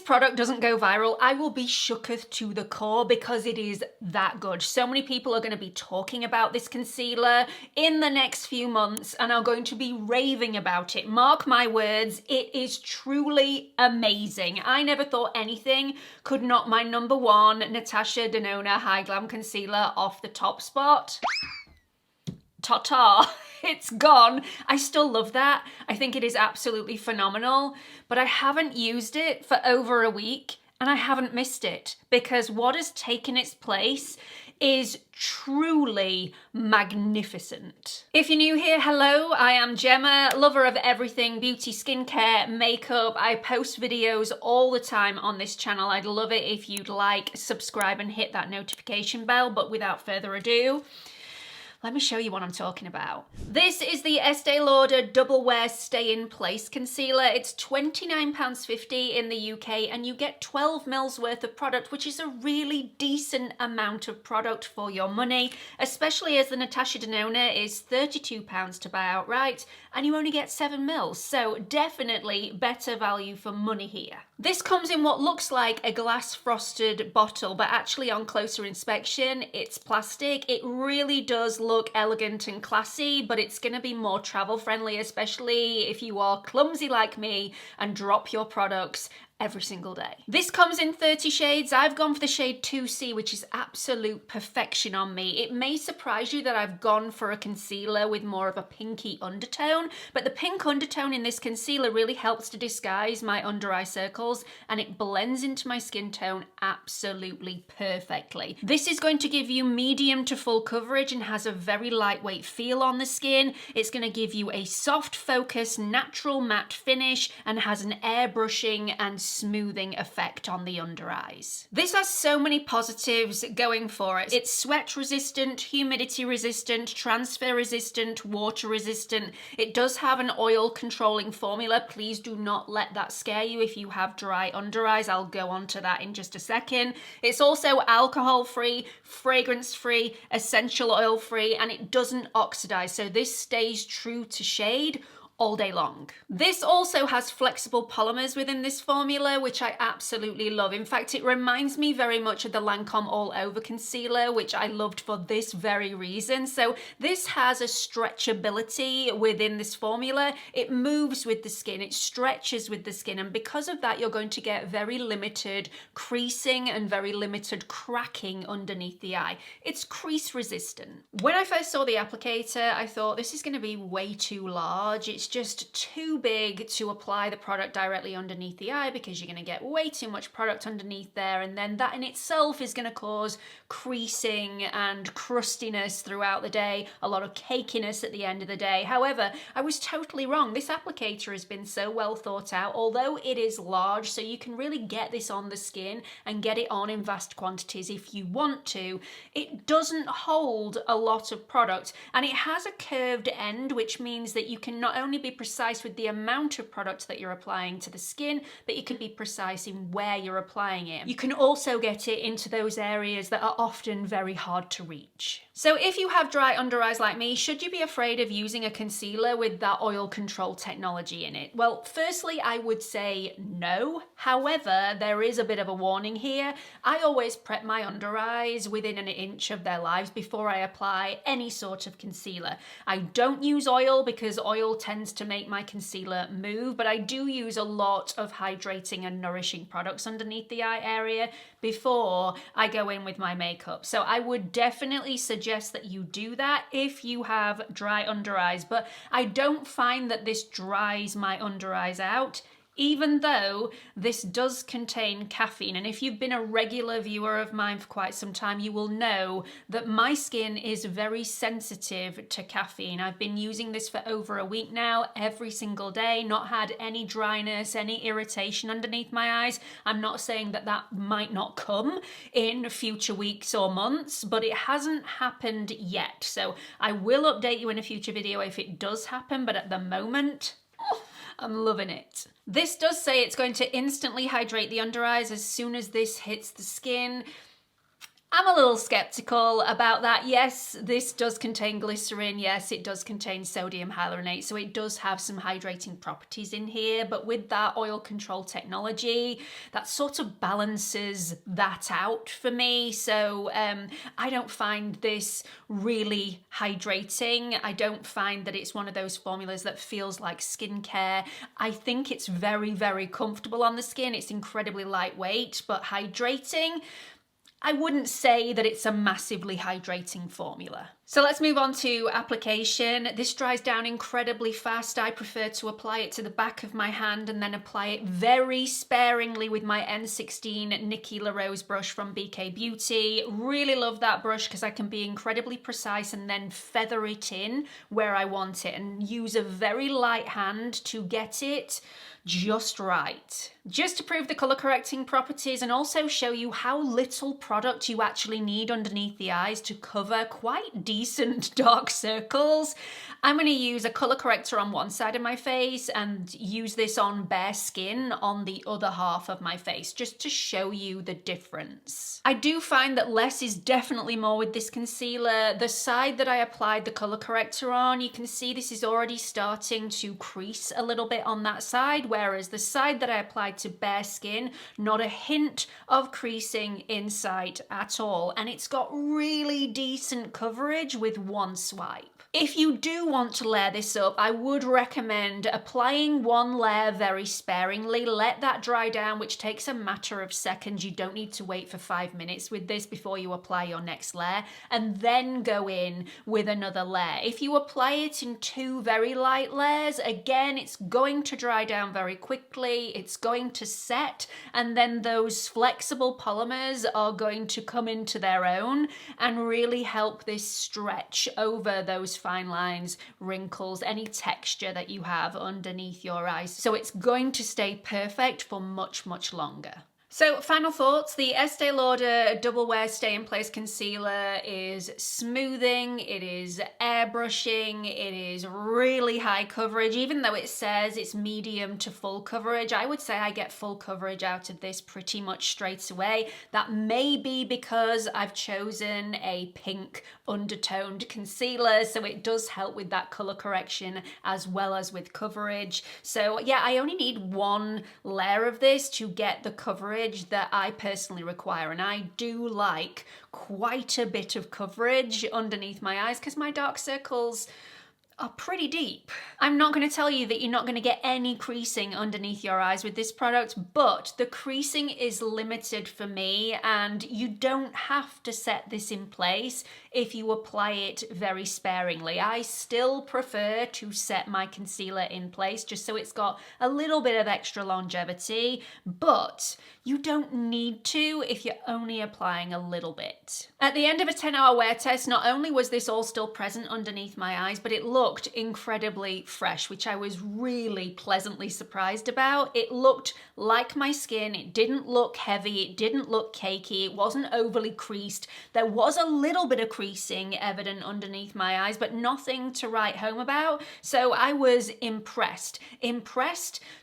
product doesn't go viral, I will be shooketh to the core because it is that good. So many people are going to be talking about this concealer in the next few months and are going to be raving about it. Mark my words, it is truly amazing. I never thought anything could knock my #1 Natasha Denona High Glam Concealer off the top spot. Ta-ta. It's gone. I still love that. I think it is absolutely phenomenal, but I haven't used it for over a week and I haven't missed it because what has taken its place is truly magnificent. If you're new here, hello, I am Gemma, lover of everything beauty, skincare, makeup. I post videos all the time on this channel. I'd love it if you'd like, subscribe and hit that notification bell, but without further ado, let me show you what I'm talking about. This is the Estee Lauder Double Wear Stay in Place Concealer. It's £29.50 in the UK and you get 12 mils worth of product, which is a really decent amount of product for your money, especially as the Natasha Denona is £32 to buy outright and you only get 7 mils. So definitely better value for money here. This comes in what looks like a glass frosted bottle, but actually on closer inspection, it's plastic. It really does look elegant and classy, but it's going to be more travel friendly, especially if you are clumsy like me and drop your products every single day. This comes in 30 shades. I've gone for the shade 2C, which is absolute perfection on me. It may surprise you that I've gone for a concealer with more of a pinky undertone, but the pink undertone in this concealer really helps to disguise my under eye circles and it blends into my skin tone absolutely perfectly. This is going to give you medium to full coverage and has a very lightweight feel on the skin. It's going to give you a soft focus, natural matte finish and has an airbrushing and smoothing effect on the under eyes. This has so many positives going for it. It's sweat resistant, humidity resistant, transfer resistant, water resistant. It does have an oil controlling formula. Please do not let that scare you if you have dry under eyes. I'll go on to that in just a second. It's also alcohol free, fragrance free, essential oil free, and it doesn't oxidize. So this stays true to shade all day long. This also has flexible polymers within this formula, which I absolutely love. In fact, it reminds me very much of the Lancome All Over Concealer, which I loved for this very reason. So this has a stretchability within this formula. It moves with the skin, it stretches with the skin, and because of that, you're going to get very limited creasing and very limited cracking underneath the eye. It's crease resistant. When I first saw the applicator, I thought this is going to be way too large. It's just too big to apply the product directly underneath the eye because you're going to get way too much product underneath there, and then that in itself is going to cause creasing and crustiness throughout the day, a lot of cakiness at the end of the day. However, I was totally wrong. This applicator has been so well thought out, although it is large, so you can really get this on the skin and get it on in vast quantities if you want to. It doesn't hold a lot of product and it has a curved end, which means that you can not only be precise with the amount of product that you're applying to the skin, but you can be precise in where you're applying it. You can also get it into those areas that are often very hard to reach. So if you have dry under eyes like me, should you be afraid of using a concealer with that oil control technology in it? Well, firstly, I would say no. However, there is a bit of a warning here. I always prep my under eyes within an inch of their lives before I apply any sort of concealer. I don't use oil because oil tends to make my concealer move, but I do use a lot of hydrating and nourishing products underneath the eye area before I go in with my makeup. So I would definitely suggest that you do that if you have dry under eyes, but I don't find that this dries my under eyes out, even though this does contain caffeine. And if you've been a regular viewer of mine for quite some time, you will know that my skin is very sensitive to caffeine. I've been using this for over a week now, every single day, not had any dryness, any irritation underneath my eyes. I'm not saying that that might not come in future weeks or months, but it hasn't happened yet. So I will update you in a future video if it does happen, but at the moment, I'm loving it. This does say it's going to instantly hydrate the under eyes as soon as this hits the skin. I'm a little skeptical about that. Yes, this does contain glycerin. Yes, it does contain sodium hyaluronate. So it does have some hydrating properties in here. But with that oil control technology, that sort of balances that out for me. So I don't find this really hydrating. I don't find that it's one of those formulas that feels like skincare. I think it's very, very comfortable on the skin. It's incredibly lightweight, but hydrating, I wouldn't say that it's a massively hydrating formula. So let's move on to application. This dries down incredibly fast. I prefer to apply it to the back of my hand and then apply it very sparingly with my N16 Nikki LaRose brush from BK Beauty. Really love that brush because I can be incredibly precise and then feather it in where I want it and use a very light hand to get it just right. Just to prove the color correcting properties and also show you how little product you actually need underneath the eyes to cover quite decent dark circles, I'm going to use a color corrector on one side of my face and use this on bare skin on the other half of my face, just to show you the difference. I do find that less is definitely more with this concealer. The side that I applied the color corrector on, you can see this is already starting to crease a little bit on that side, whereas the side that I applied to bare skin, not a hint of creasing in sight at all. And it's got really decent coverage with one swipe. If you do want to layer this up, I would recommend applying one layer very sparingly. Let that dry down, which takes a matter of seconds. You don't need to wait for 5 minutes with this before you apply your next layer, and then go in with another layer. If you apply it in 2 very light layers, again, it's going to dry down very quickly. It's going to set, and then those flexible polymers are going to come into their own and really help this stretch over those fine lines, wrinkles, any texture that you have underneath your eyes. So it's going to stay perfect for much, much longer. So final thoughts, the Estee Lauder Double Wear Stay in Place Concealer is smoothing, it is airbrushing, it is really high coverage. Even though it says it's medium to full coverage, I would say I get full coverage out of this pretty much straight away. That may be because I've chosen a pink undertoned concealer, so it does help with that color correction as well as with coverage. So yeah, I only need one layer of this to get the coverage that I personally require, and I do like quite a bit of coverage underneath my eyes because my dark circles are pretty deep. I'm not going to tell you that you're not going to get any creasing underneath your eyes with this product, but the creasing is limited for me, and you don't have to set this in place if you apply it very sparingly. I still prefer to set my concealer in place just so it's got a little bit of extra longevity, but you don't need to if you're only applying a little bit. At the end of a 10-hour wear test, not only was this all still present underneath my eyes, but it looked incredibly fresh, which I was really pleasantly surprised about. It looked like my skin. It didn't look heavy. It didn't look cakey. It wasn't overly creased. There was a little bit of creasing evident underneath my eyes, but nothing to write home about. So I was impressed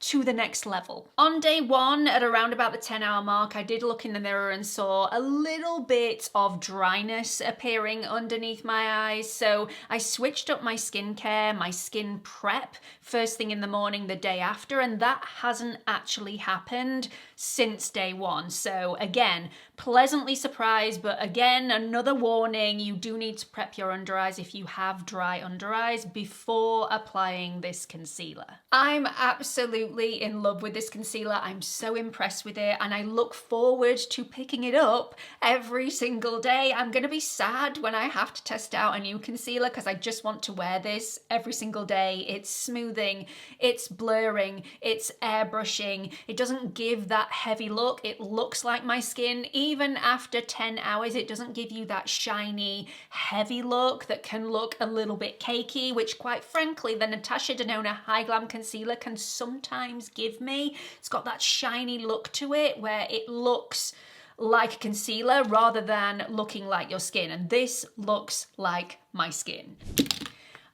to the next level. On day 1, at around about the 10-hour mark, I did look in the mirror and saw a little bit of dryness appearing underneath my eyes. So I switched up my skincare, my skin prep, first thing in the morning the day after, and that hasn't actually happened since day 1. So again, pleasantly surprised, but again, another warning, you do need to prep your under eyes if you have dry under eyes before applying this concealer. I'm absolutely in love with this concealer. I'm so impressed with it, and I look forward to picking it up every single day. I'm gonna be sad when I have to test out a new concealer because I just want to wear this every single day. It's smoothing, it's blurring, it's airbrushing. It doesn't give that heavy look. It looks like my skin. Even after 10 hours, it doesn't give you that shiny, heavy look that can look a little bit cakey, which quite frankly, the Natasha Denona High Glam Concealer can sometimes give me. It's got that shiny look to it where it looks like concealer rather than looking like your skin, and this looks like my skin.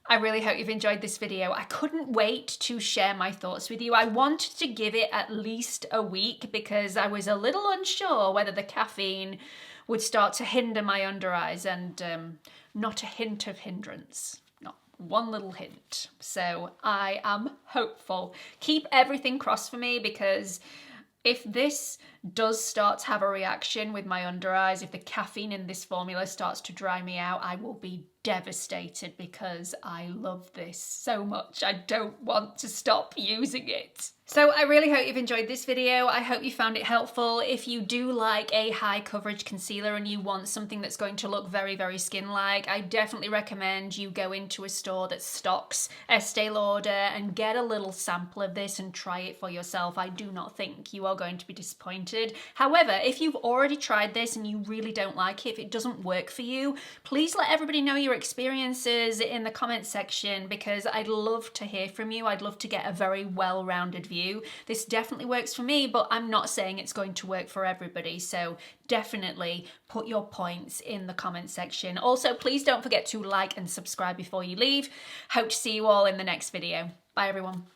I really hope you've enjoyed this video. I couldn't wait to share my thoughts with you. I wanted to give it at least a week because I was a little unsure whether the caffeine would start to hinder my under eyes, and not a hint of hindrance. Not one little hint. So I am hopeful. Keep everything crossed for me, because if this does start to have a reaction with my under eyes, if the caffeine in this formula starts to dry me out, I will be devastated because I love this so much. I don't want to stop using it. So I really hope you've enjoyed this video. I hope you found it helpful. If you do like a high coverage concealer and you want something that's going to look very, very skin-like, I definitely recommend you go into a store that stocks Estee Lauder and get a little sample of this and try it for yourself. I do not think you are going to be disappointed. However, if you've already tried this and you really don't like it, if it doesn't work for you, please let everybody know your experiences in the comments section, because I'd love to hear from you. I'd love to get a very well-rounded view. This definitely works for me, but I'm not saying it's going to work for everybody. So definitely put your points in the comments section. Also, please don't forget to like and subscribe before you leave. Hope to see you all in the next video. Bye everyone.